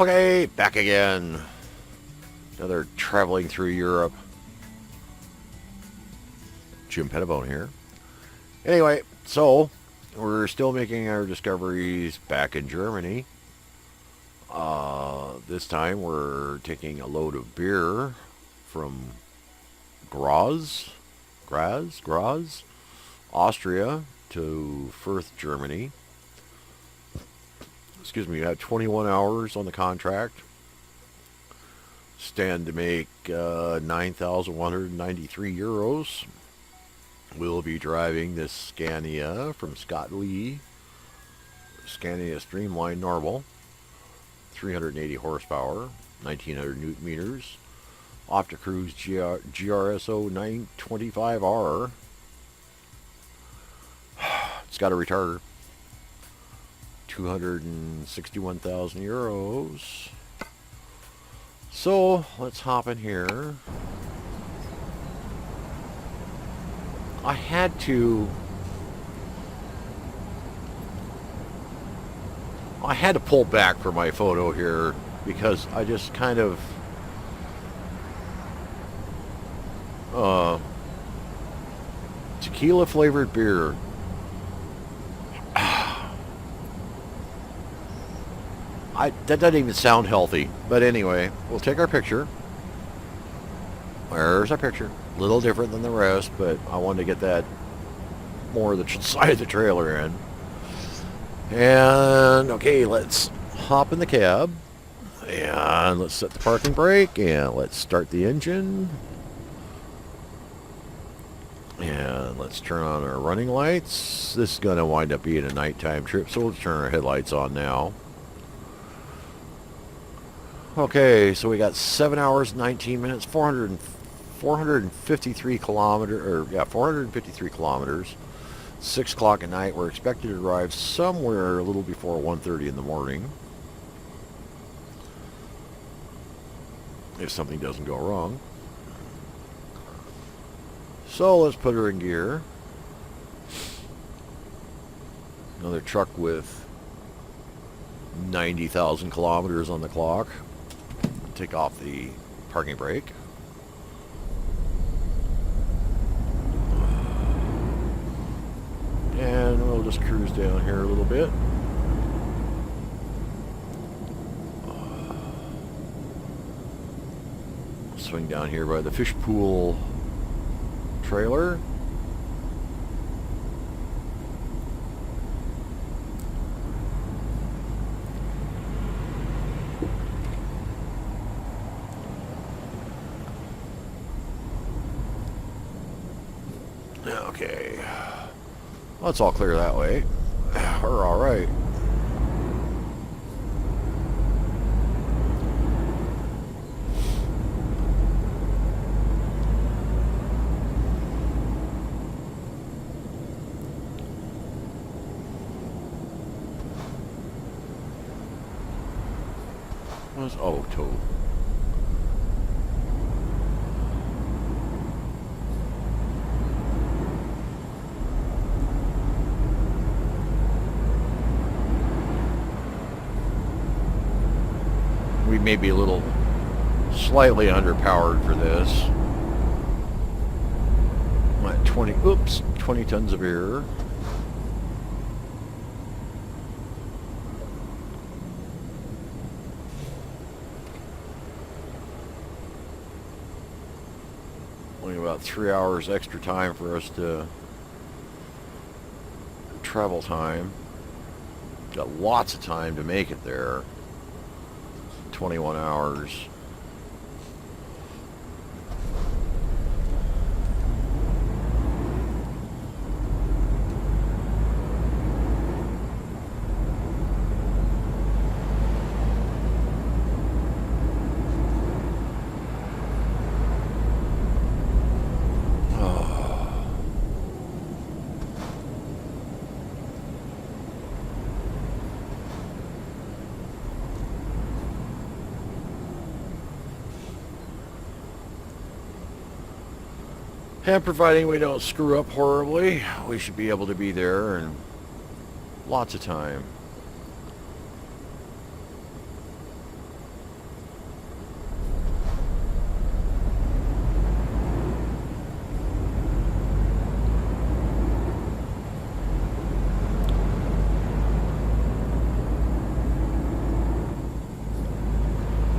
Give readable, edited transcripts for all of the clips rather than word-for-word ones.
Okay, back again. Another traveling through Europe. Jim Pettibone here. Anyway, so we're still making our discoveries back in Germany. This time we're taking a load of beer from Graz, Austria to Furth, Germany. Excuse me, we have 21 hours on the contract. Stand to make 9,193 euros. We'll be driving this Scania from Scott Lee. Scania Streamline Normal. 380 horsepower, 1900 newton meters. Off to cruise GRSO 925R. It's got a retarder. 261,000 euros. So let's hop in here. I had to pull back for my photo here because I just kind of tequila flavored beer. That doesn't even sound healthy. But anyway, we'll take our picture. Where's our picture? A little different than the rest, but I wanted to get that more of the side of the trailer in. And, okay, let's hop in the cab. And let's set the parking brake. And let's start the engine. And let's turn on our running lights. This is going to wind up being a nighttime trip, so we'll turn our headlights on now. Okay, so we got 7 hours, 19 minutes, 453 kilometers. 6 o'clock at night. We're expected to arrive somewhere a little before 1:30 in the morning. If something doesn't go wrong. So let's put her in gear. Another truck with 90,000 kilometers on the clock. Take off the parking brake. And we'll just cruise down here a little bit. Swing down here by the fish pool trailer. Okay. Well, it's all clear that way. We're all right. What's tow? We may be a little slightly underpowered for this. I'm at 20 tons of air. Only about 3 hours extra time for us to travel time. Got lots of time to make it there. 21 hours. And providing we don't screw up horribly, we should be able to be there in lots of time.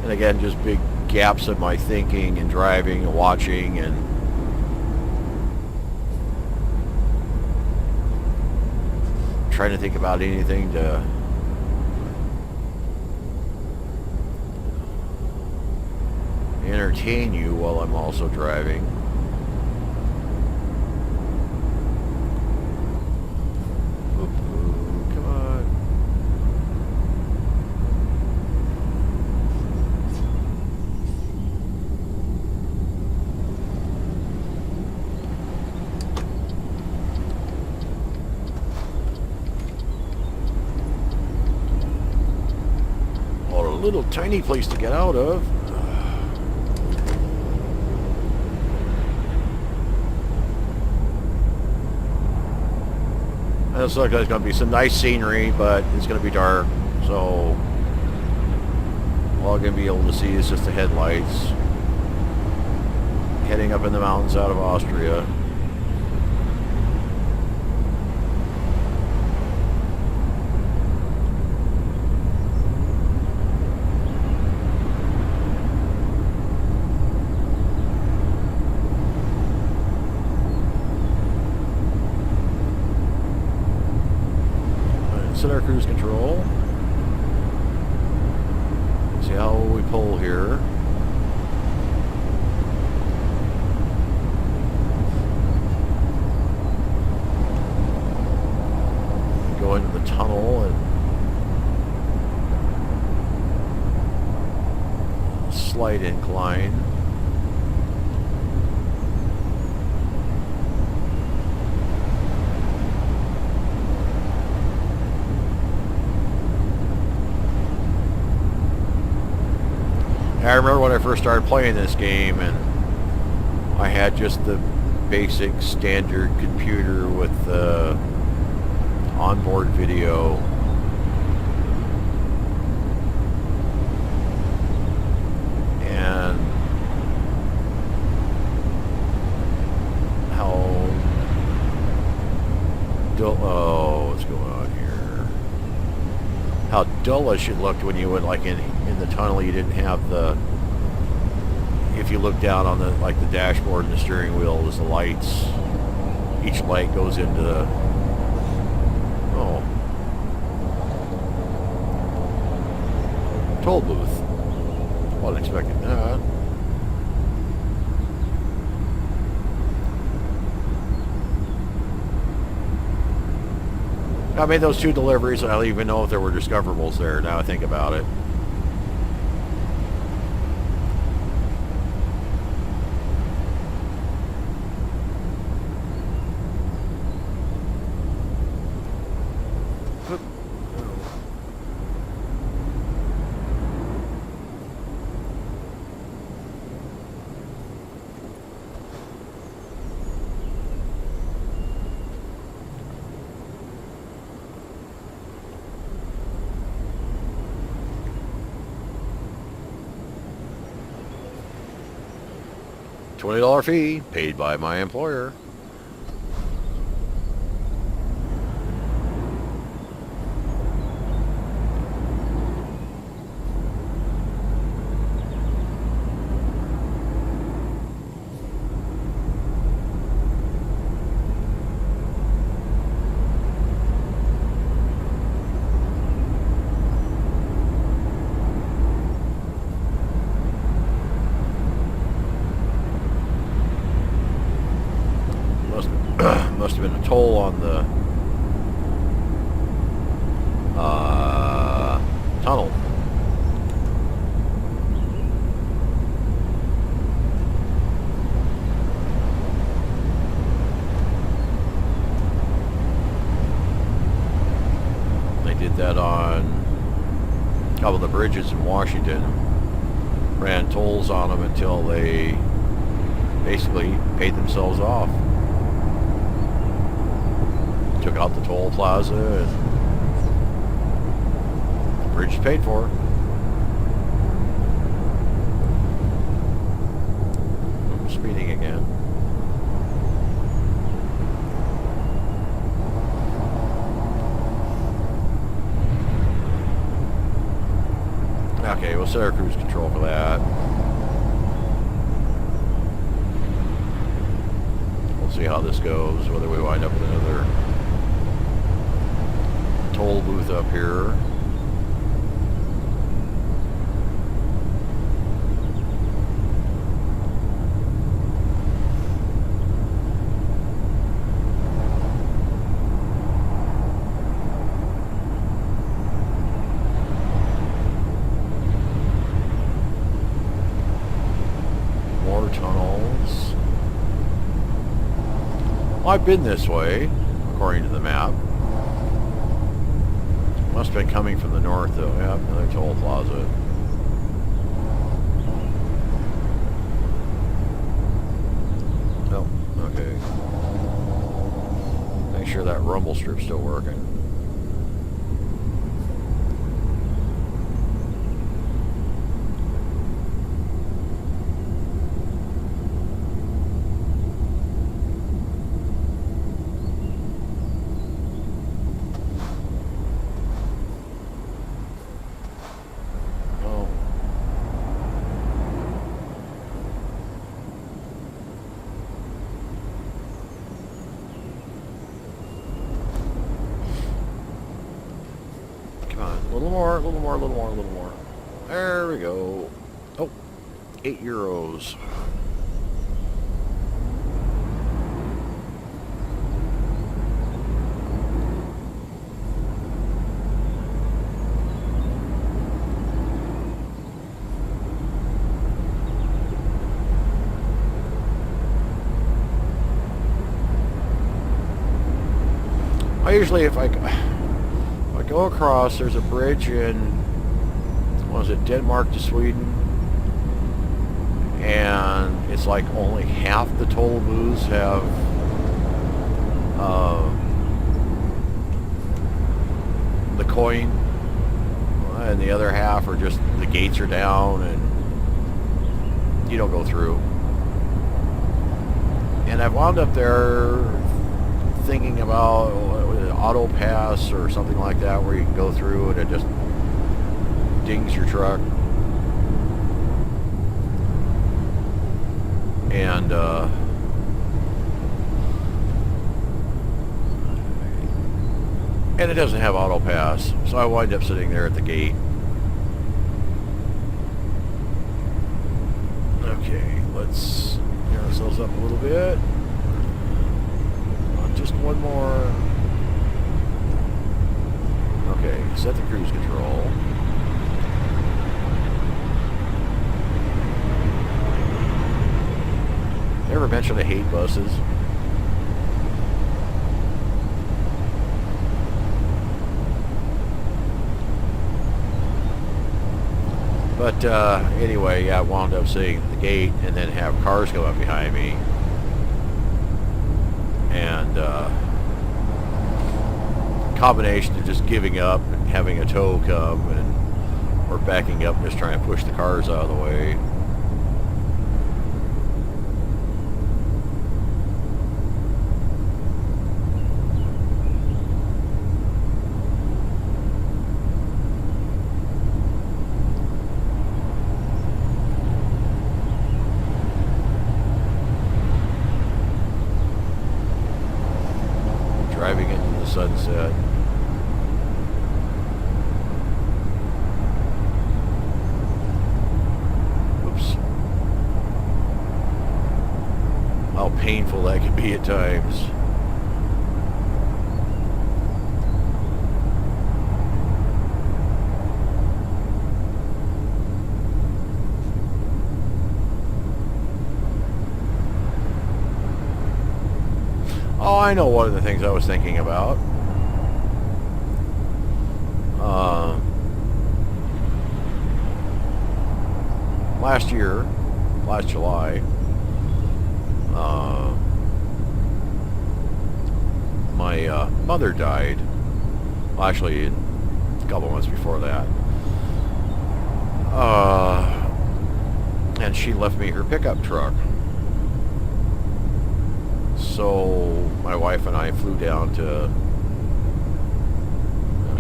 And again, just big gaps in my thinking and driving and watching and trying to think about anything to entertain you while I'm also driving. Come on. What a little tiny place to get out of. It looks like there's going to be some nice scenery, but it's going to be dark, so all I'm going to be able to see is just the headlights. Heading up in the mountains out of Austria. Set our cruise control. See how we pull here. Go into the tunnel and slight incline. I remember when I first started playing this game and I had just the basic standard computer with the onboard video. And what's going on here? How dullish it looked when you went like in the tunnel. You didn't have the, if you look down on the like the dashboard and the steering wheel, there's the lights. Each light goes into the, toll booth. Wasn't expecting that. I made those 2 deliveries. I don't even know if there were discoverables there. Now I think about it. $20 fee paid by my employer. Must have been a toll on the tunnel. They did that on a couple of the bridges in Washington. Ran tolls on them until they basically paid themselves off. Took out the toll plaza and the bridge is paid for. I'm speeding again. Okay, we'll set our cruise control for that. We'll see how this goes, whether we wind up with another toll booth up here. More tunnels. Well, I've been this way, according to the map. Must have been coming from the north, though. Yeah, another toll plaza. Oh, okay. Make sure that rumble strip's still working. A little more, a little more, a little more, a little more. There we go. Oh, €8. I usually, if I go across, there's a bridge in, what was it, Denmark to Sweden, and it's like only half the toll booths have the coin, and the other half are just, the gates are down and you don't go through. And I've wound up there thinking about auto pass or something like that, where you can go through and it just dings your truck. And it doesn't have auto pass, so I wind up sitting there at the gate. Okay, let's gear ourselves up a little bit. Just one more. Okay, set the cruise control. Never mentioned I hate buses. But anyway, I wound up sitting at the gate and then have cars come up behind me. And combination of just giving up and having a tow come, and or backing up and just trying to push the cars out of the way. Driving into the sunset. Oops. How painful that can be at times. Oh, I know one of the things I was thinking about. Last July, my mother died. Well, actually, a couple months before that. And she left me her pickup truck. So my wife and I flew down to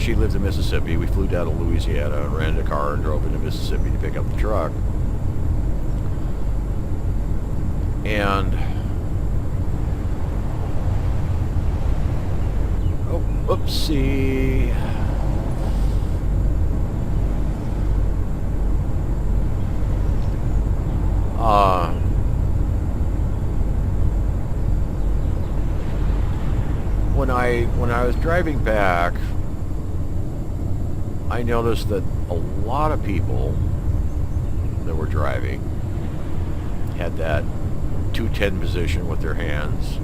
she lived in Mississippi. We flew down to Louisiana and rented a car and drove into Mississippi to pick up the truck. And oh, whoopsie. When I was driving back, I noticed that a lot of people that were driving had that 210 position with their hands,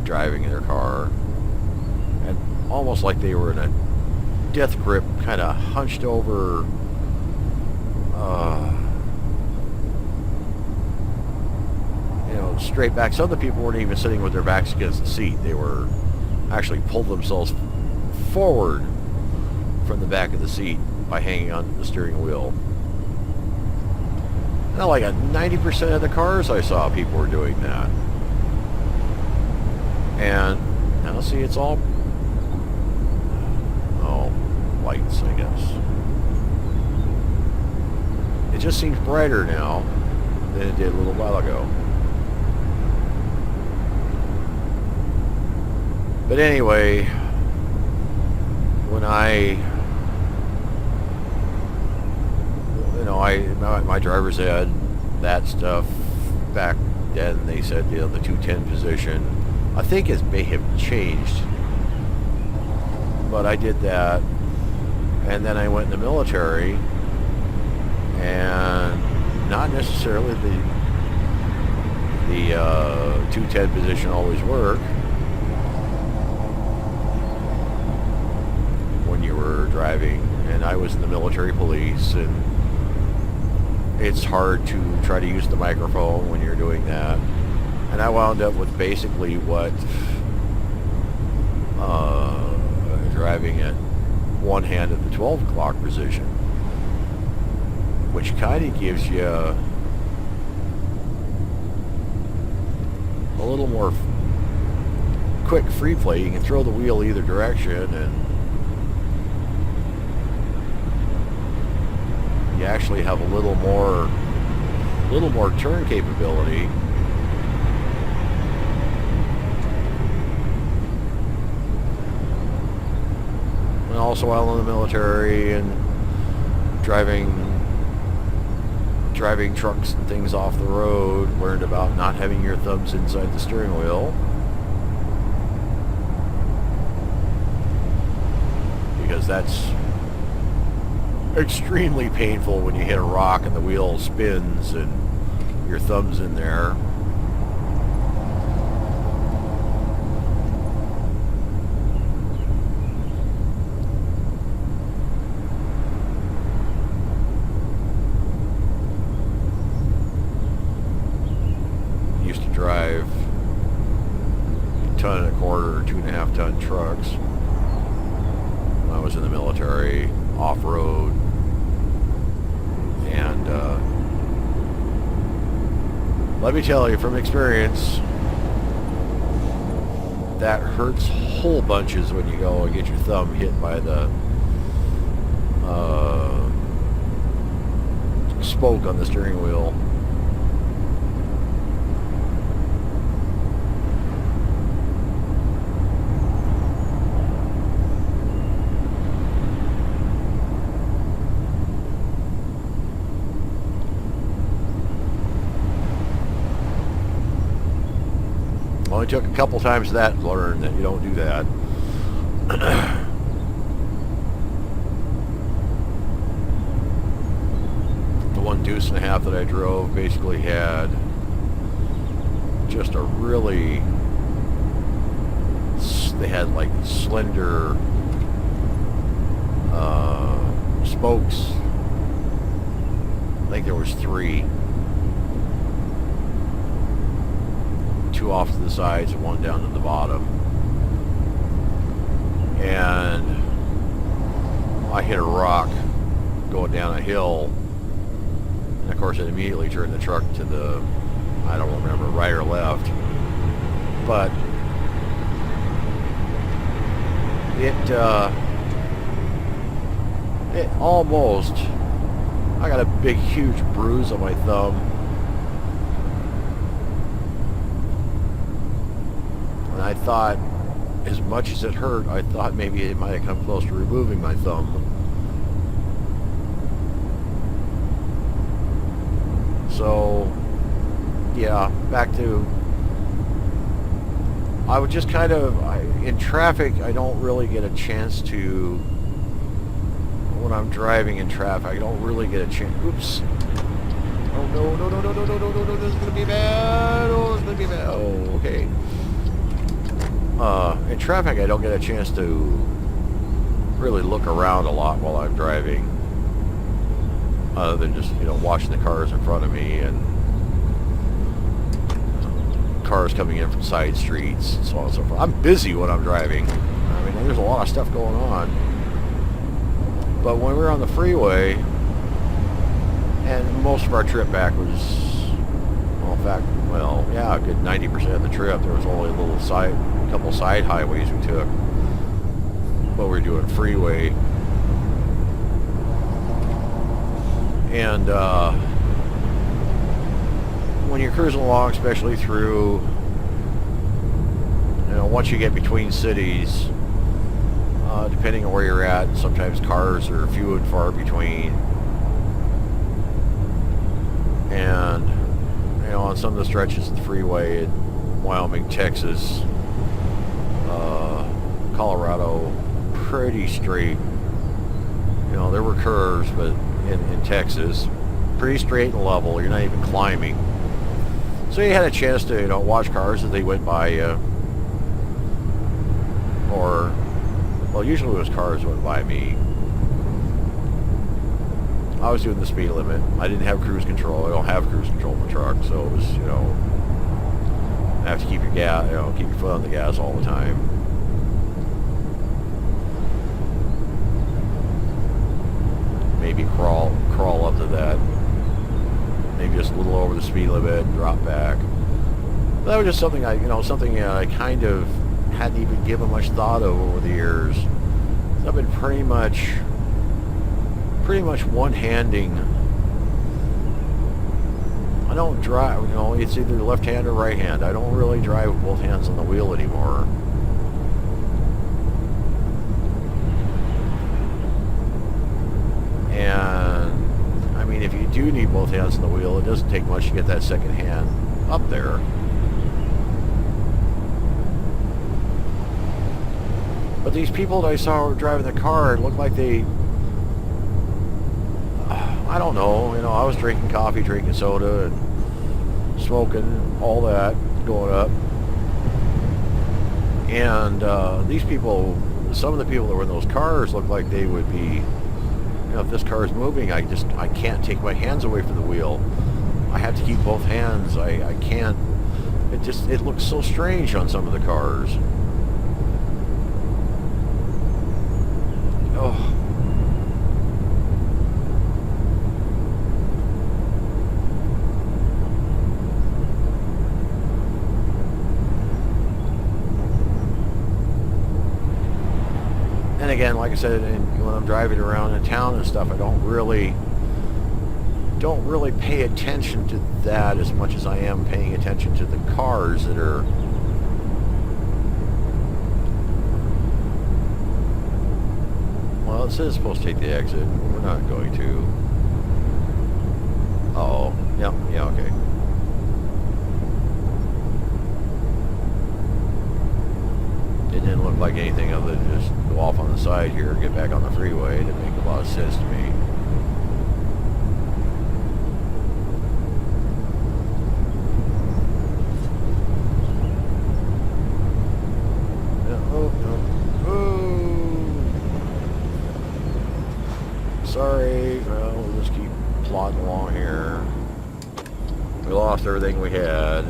driving in their car, and almost like they were in a death grip, kind of hunched over, straight back. Some of the people weren't even sitting with their backs against the seat. They were actually pulled themselves forward from the back of the seat by hanging on the steering wheel. Now, like 90% of the cars I saw, people were doing that. And now, see, it's all lights, I guess. It just seems brighter now than it did a little while ago. But anyway, when my driver's ed, that stuff back then, they said, the 210 position, I think it may have changed, but I did that, and then I went in the military, and not necessarily the 210 position always worked when you were driving, and I was in the military police, and it's hard to try to use the microphone when you're doing that. And I wound up with basically what driving at one hand at the 12 o'clock position, which kind of gives you a little more quick free play. You can throw the wheel either direction, and you actually have a little more turn capability. And also, while in the military and driving trucks and things off the road, learned about not having your thumbs inside the steering wheel, because that's extremely painful when you hit a rock and the wheel spins and your thumb's in there. Used to drive 1.25 ton or 2.5 ton trucks when I was in the military, off-road. And let me tell you from experience, that hurts whole bunches when you go and get your thumb hit by the spoke on the steering wheel. Only took a couple times that to learn that you don't do that. The 1.5 deuce that I drove basically had just a really, they had like slender spokes. I think there was 3. 2 off to the sides and 1 down to the bottom. And I hit a rock going down a hill, and of course it immediately turned the truck to the, I don't remember, right or left, but It almost. I got a big, huge bruise on my thumb. And I thought, as much as it hurt, I thought maybe it might have come close to removing my thumb. So, yeah, back to... I would just kind of... in traffic, I don't really get a chance to... When I'm driving in traffic, I don't really get a chance... Oops. Oh, no, no, no, no, no, no, no, no, no, this is going to be bad. Oh, this is going to be bad. Oh, okay. In traffic, I don't get a chance to really look around a lot while I'm driving. Other than just, watching the cars in front of me and cars coming in from side streets and so on and so forth. I'm busy when I'm driving. I mean, there's a lot of stuff going on. But when we were on the freeway, and most of our trip back was, well, in fact, a good 90% of the trip, there was only a couple side highways we took. But we were doing freeway. And when you're cruising along, especially through, once you get between cities, depending on where you're at, sometimes cars are few and far between. And, on some of the stretches of the freeway in Wyoming, Texas, Colorado, pretty straight. There were curves, but in Texas, pretty straight and level. You're not even climbing. So you had a chance to, watch cars as they went by you. Or, well, usually it was cars that went by me. I was doing the speed limit. I didn't have cruise control. I don't have cruise control in the truck, so it was, I have to keep your gas, keep your foot on the gas all the time. Maybe crawl up to that. Maybe just a little over the speed limit and drop back. But that was just something I kind of hadn't even given much thought of over the years. So I've been pretty much one-handing. I don't drive, it's either left hand or right hand. I don't really drive with both hands on the wheel anymore. And, I mean, if you do need both hands on the wheel, it doesn't take much to get that second hand up there. But these people that I saw driving the car, it looked like they... I don't know, I was drinking coffee, drinking soda, and smoking, all that going up. And these people, some of the people that were in those cars looked like they would be, if this car is moving, I can't take my hands away from the wheel. I have to keep both hands. I can't, it looks so strange on some of the cars. Oh. And again, like I said, when I'm driving around in town and stuff, I don't really pay attention to that as much as I am paying attention to the cars that are... Well, it says it's supposed to take the exit. We're not going to. Uh-oh. Yeah, okay. It didn't look like anything other than just go off on the side here, get back on the freeway. It didn't make a lot of sense to me. Sorry, well, we'll just keep plodding along here. We lost everything we had.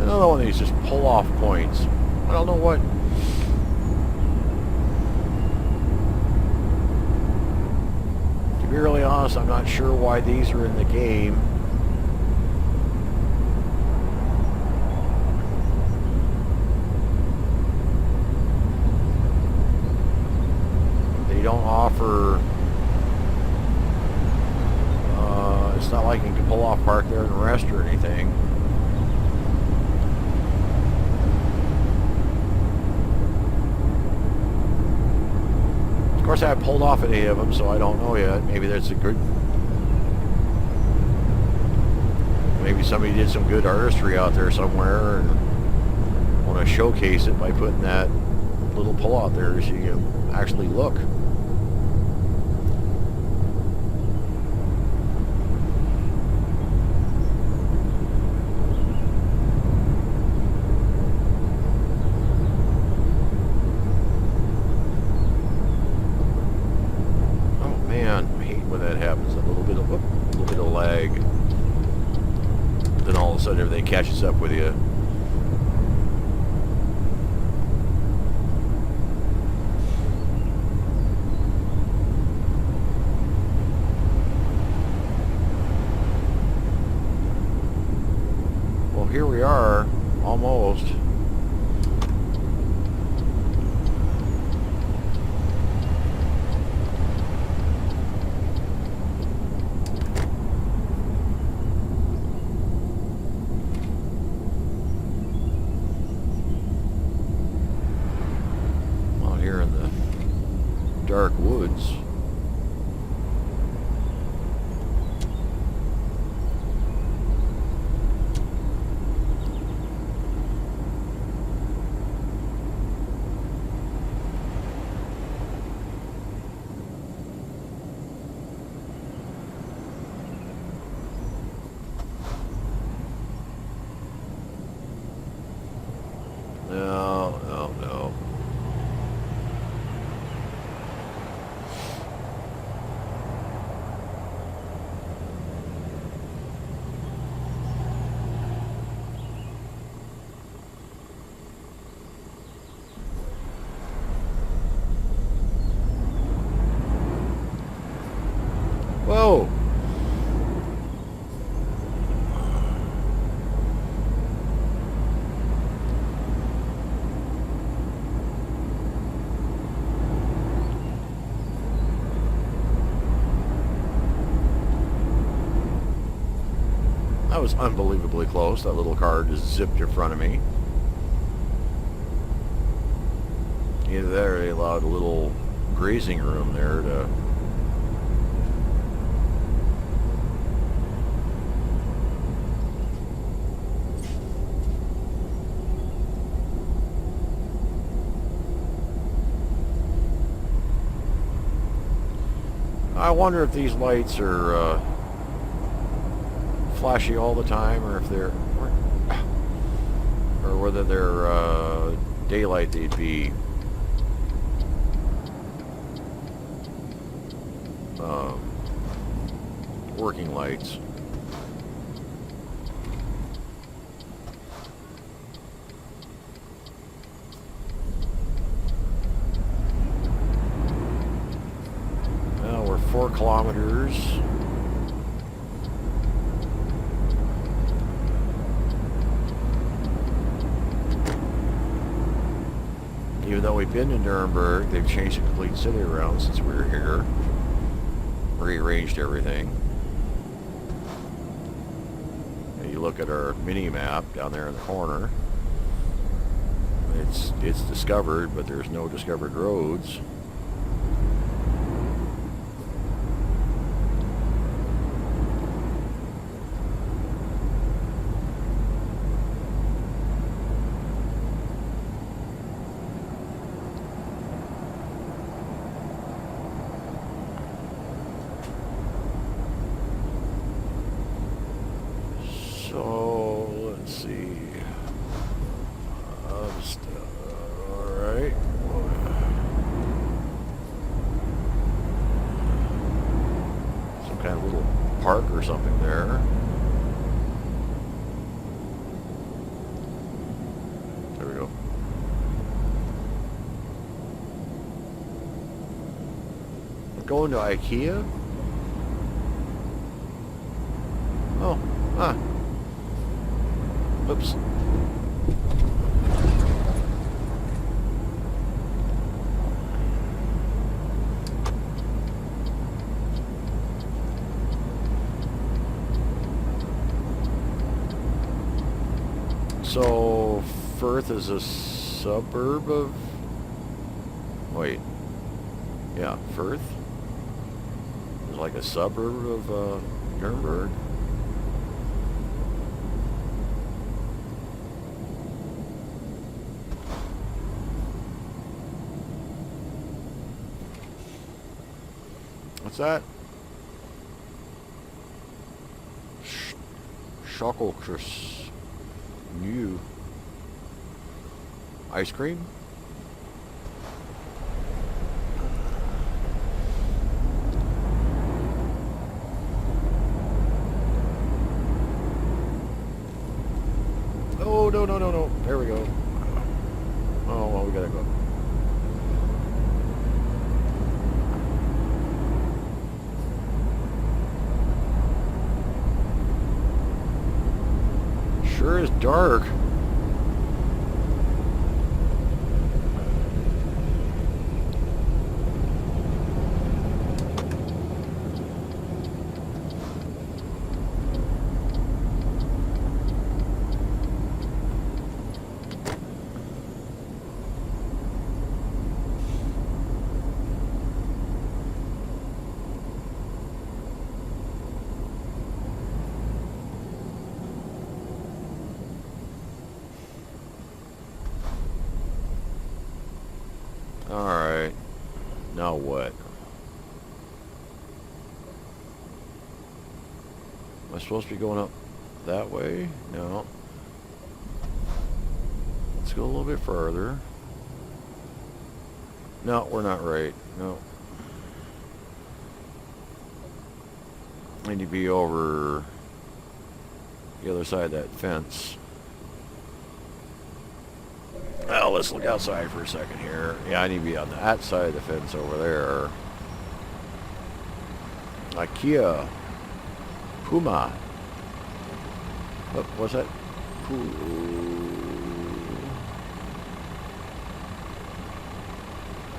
Another one of these just pull-off points. I don't know what... honest, I'm not sure why these are in the game. They don't offer... it's not like you can pull off, park there and rest or anything. Of course, I haven't pulled off any of them, so I don't know yet. Maybe that's a good... Maybe somebody did some good artistry out there somewhere and want to showcase it by putting that little pull out there so you can actually look. Everything catches up with you. Well, here we are, almost. Dark woods. No. Whoa! That was unbelievably close. That little car just zipped in front of me. Either that or they allowed a little grazing room there to... I wonder if these lights are flashy all the time, or if they're, or whether they're daylight. They'd be working lights. Well, we're 4 kilometers. Even though we've been to Nuremberg, they've changed the complete city around since we were here. Rearranged everything. And you look at our mini map down there in the corner. It's discovered, but there's no discovered roads. So, let's see. Alright. Some kind of little park or something there. There we go. I'm going to Ikea. Oh, ah. Oops. So, Furth is a suburb of... Wait. Yeah, Furth? It's like a suburb of Nuremberg? What's that? Schokolkris. New. Ice cream? Oh, no, no, no, no. There we go. Oh, well, we gotta go. Sure is dark. Alright. Now what? Am I supposed to be going up that way? No. Let's go a little bit further. No, we're not right. No. I need to be over the other side of that fence. Well, let's look outside for a second here. Yeah, I need to be on that side of the fence over there. Ikea. Puma. Oh, what's that?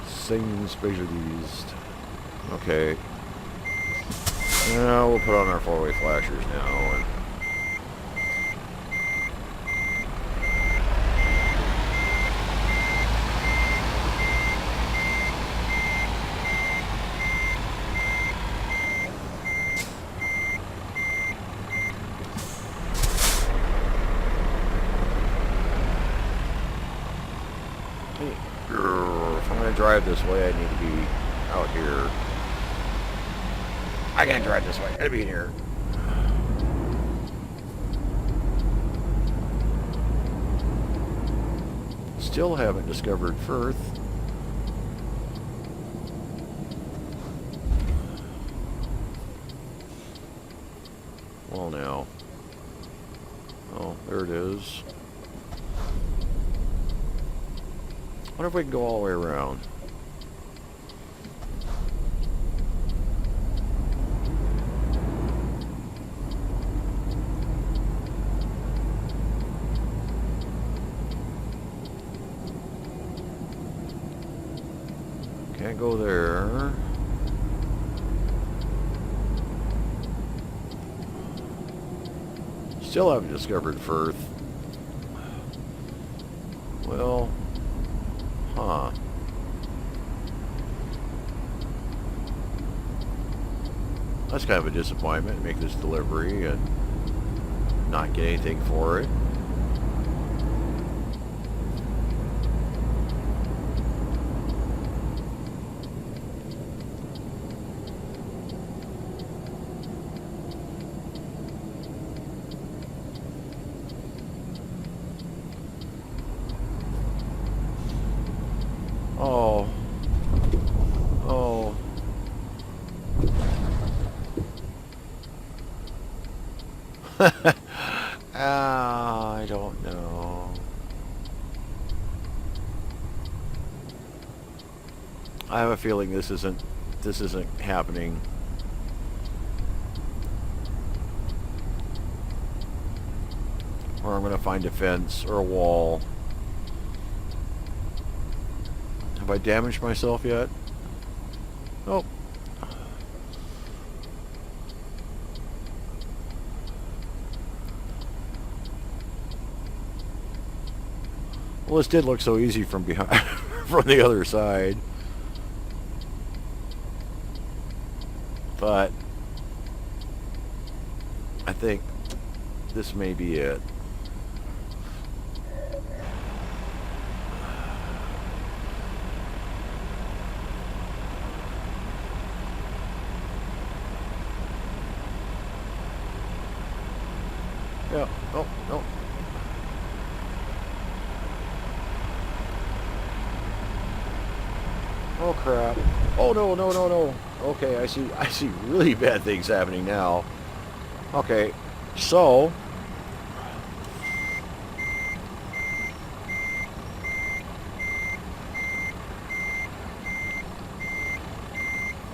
Sing Specialist. Okay. Now we'll put on our four-way flashers now. And if I'm going to drive this way, I need to be out here. I can't drive this way. I gotta be in here. Still haven't discovered Furth. Well, now. Oh, there it is. I wonder if we can go all the way around. Can't go there. Still haven't discovered Furth. Well, huh. That's kind of a disappointment. Make this delivery and not get anything for it. Oh. Oh. I don't know. I have a feeling this isn't happening. Or I'm going to find a fence or a wall. Have I damaged myself yet? Nope. Well, this did look so easy from behind, from the other side. But I think this may be it. Yeah. Oh, no. Oh crap. Oh no, no, no, no. Okay, I see really bad things happening now. Okay. So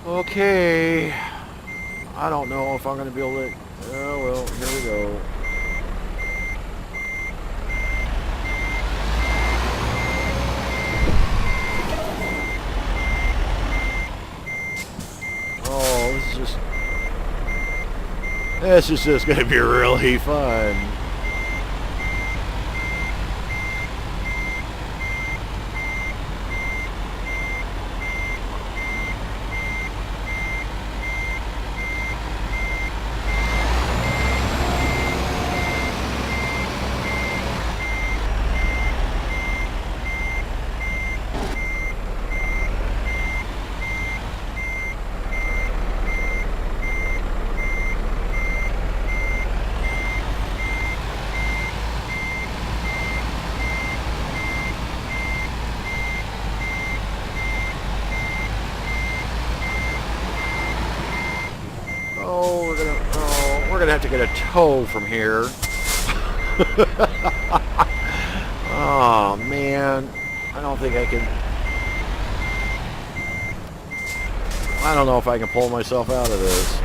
okay. I don't know if I'm going to be able to... Oh, well, here we go. Oh, this is just going to be really fun. We're gonna have to get a tow from here. Oh man, I don't think I can. I don't know if I can pull myself out of this.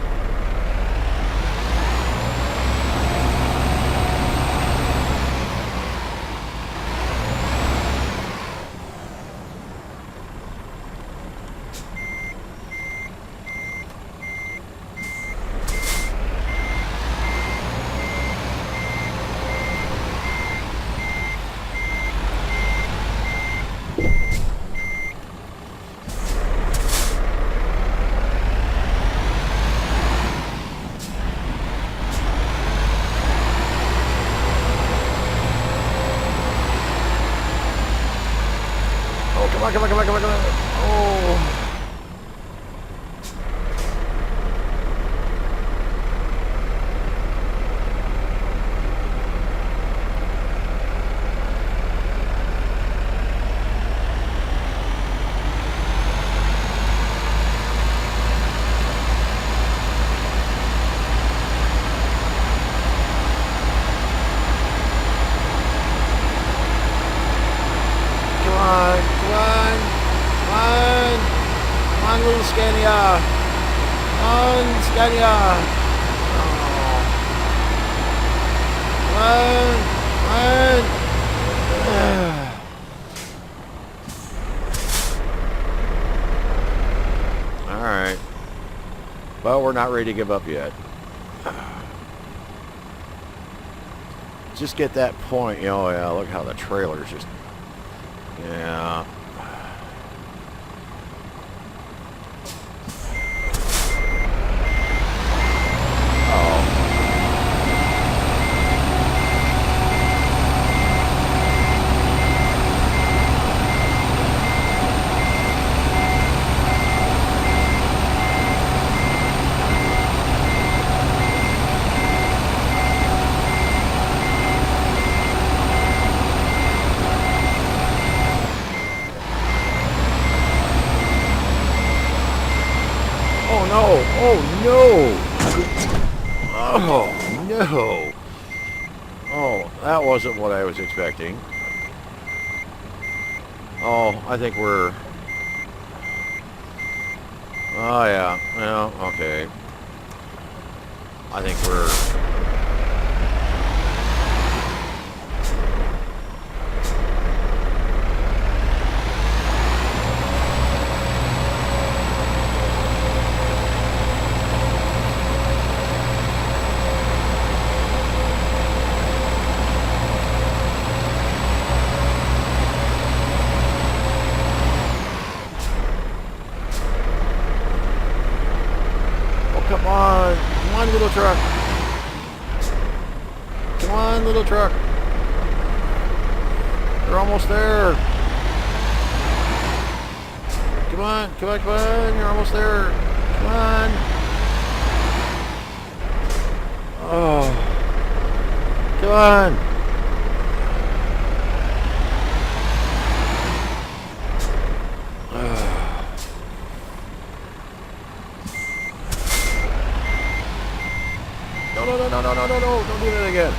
Come on. Oh. Come on, little Scania. Come on, Scania. Oh. All right. Well, we're not ready to give up yet. Just get that point. Oh, yeah, look how the trailer's just... Yeah. Oh no! Oh no! Oh, that wasn't what I was expecting. Oh, I think we're... Oh yeah, well, okay. I think we're... come on. Come on, little truck. Come on, little truck. You're almost there. Come on, come on, come on. You're almost there. Come on. Oh. Come on. No, don't do that again.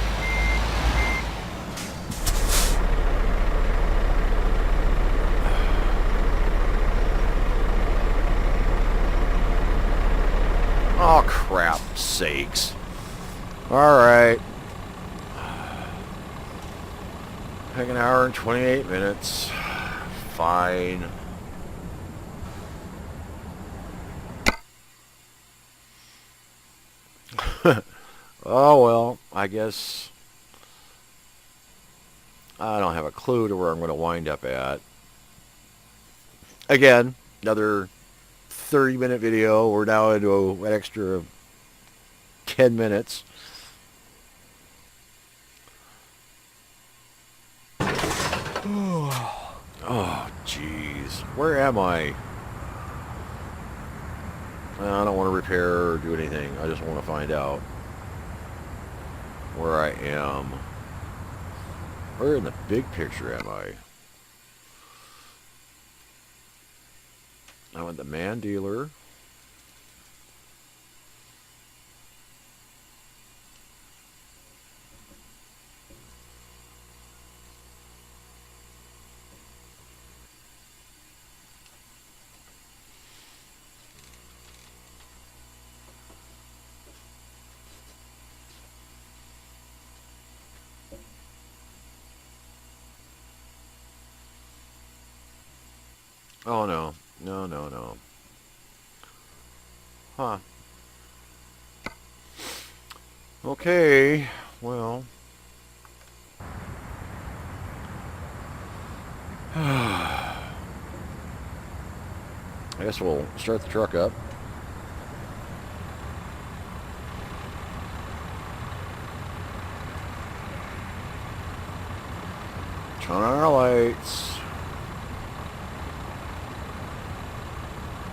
Oh, crap sakes. Alright. Like an hour and 28 minutes. Fine. Oh, well, I guess I don't have a clue to where I'm going to wind up at. Again, another 30-minute video. We're now into an extra 10 minutes. Oh, jeez. Where am I? I don't want to repair or do anything. I just want to find out where I am. Where in the big picture am I? I'm at the man dealer. Oh, no. No. Huh. Okay. Well. I guess we'll start the truck up. Turn on our lights.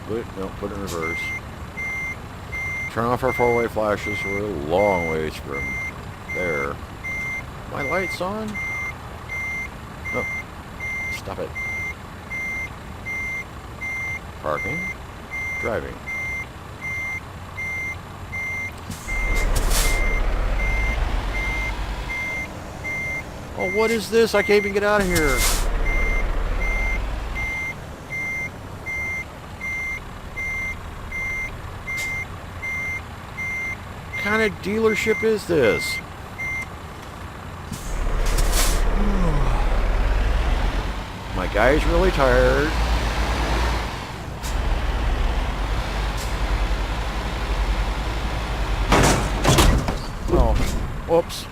Put it in reverse. Turn off our four-way flashes. We're a long ways from there. My lights on? No. Stop it. Parking. Driving. Oh, what is this? I can't even get out of here. What kind of dealership is this? My guy's really tired. Oh, whoops.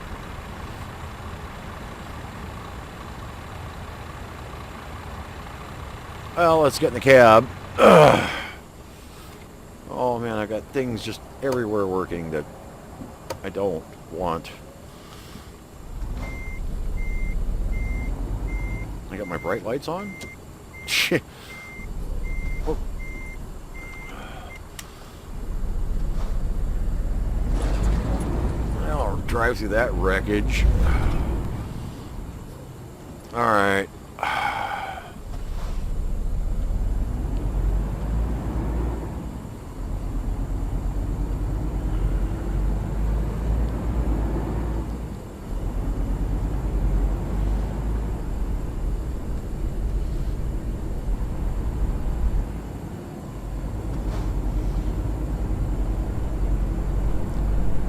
Well, let's get in the cab. Ugh. Oh man, I got things just everywhere working that I don't want. I got my bright lights on? Shit. Well, I'll drive through that wreckage. Alright.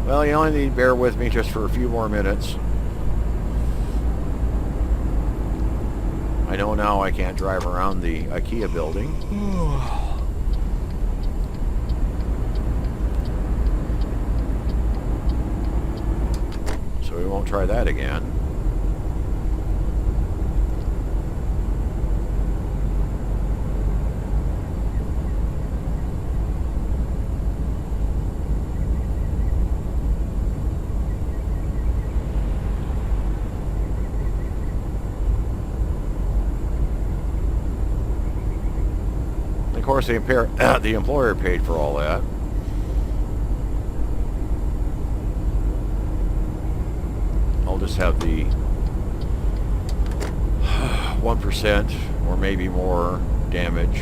Well, you only need to bear with me just for a few more minutes. I know now I can't drive around the Ikea building. So we won't try that again. course, the employer paid for all that. I'll just have the 1% or maybe more damage.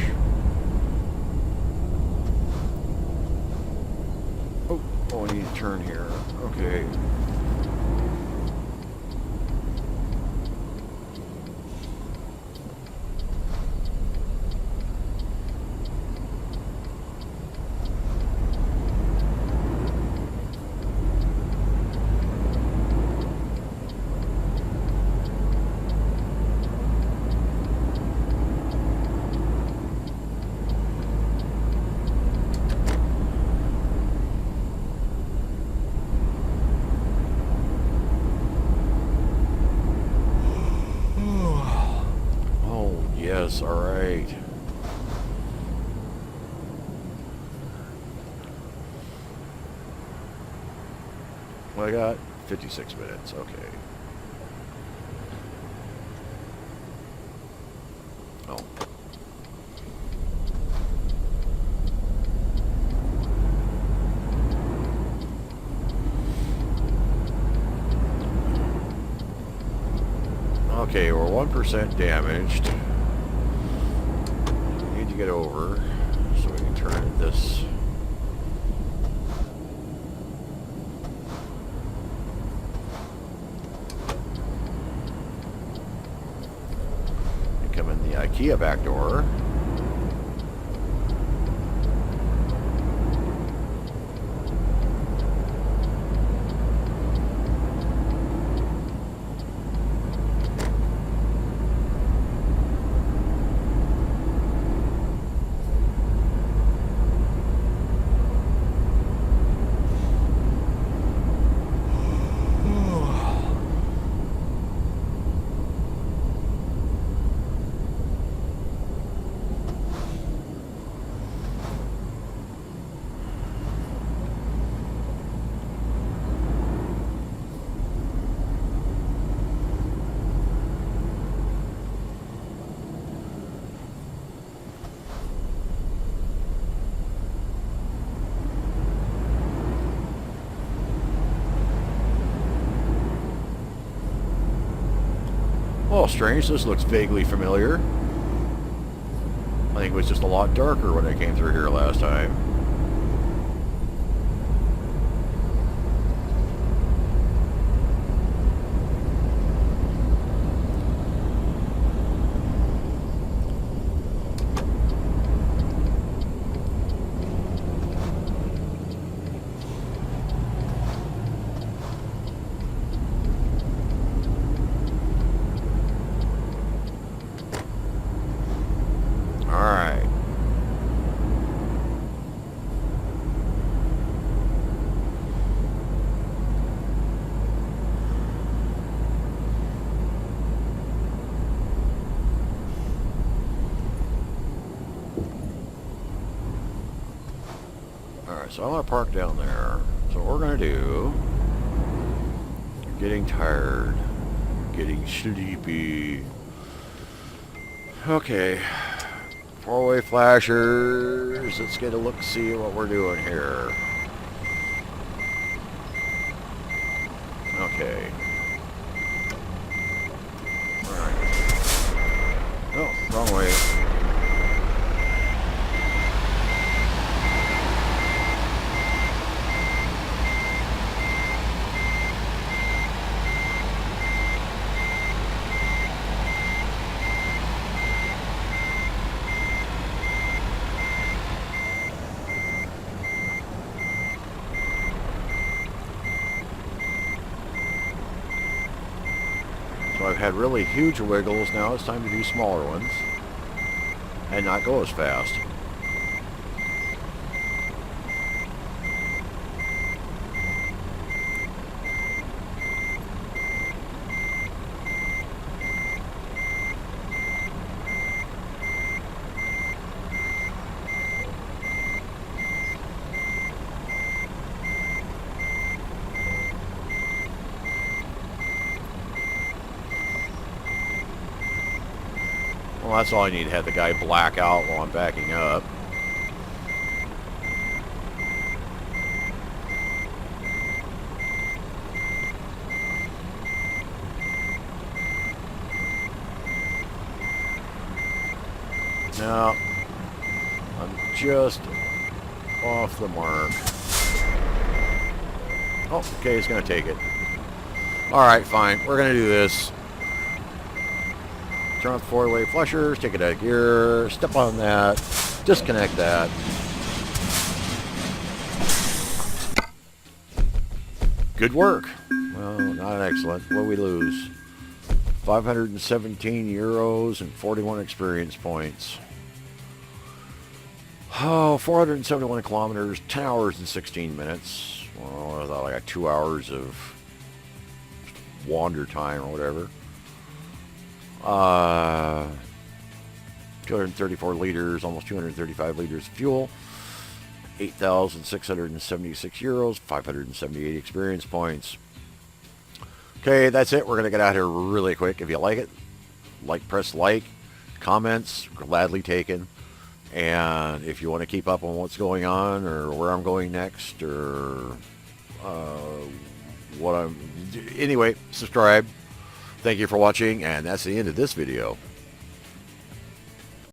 Oh, I need to turn here. Okay. Yes, all right. Well, I got 56 minutes. Okay. Oh. Okay, we're 1% damaged. Get over so we can turn this. And come in the Ikea back door. Oh, strange. This looks vaguely familiar. I think it was just a lot darker when I came through here last time. So I'm going to park down there. So what we're going to do, I'm getting tired, getting sleepy. Okay, four-way flashers. Let's get a look-see at what we're doing here. Okay. Alright. Oh, wrong way. So I've had really huge wiggles. Now it's time to do smaller ones and not go as fast. Well, that's all I need to have the guy black out while I'm backing up. No, I'm just off the mark. Oh, okay, it's going to take it. Alright, fine. We're going to do this. Turn off the four-way flushers, take it out of gear, step on that, disconnect that. Good work. Well, not excellent. What do we lose? 517 euros and 41 experience points. Oh, 471 kilometers, 10 hours and 16 minutes. Well, I thought like 2 hours of wander time or whatever. 234 liters, almost 235 liters of fuel. 8,676 euros, 578 experience points. Okay, that's it. We're going to get out here really quick. If you like it, press like. Comments, gladly taken. And if you want to keep up on what's going on or where I'm going next or anyway, subscribe. Thank you for watching, and that's the end of this video.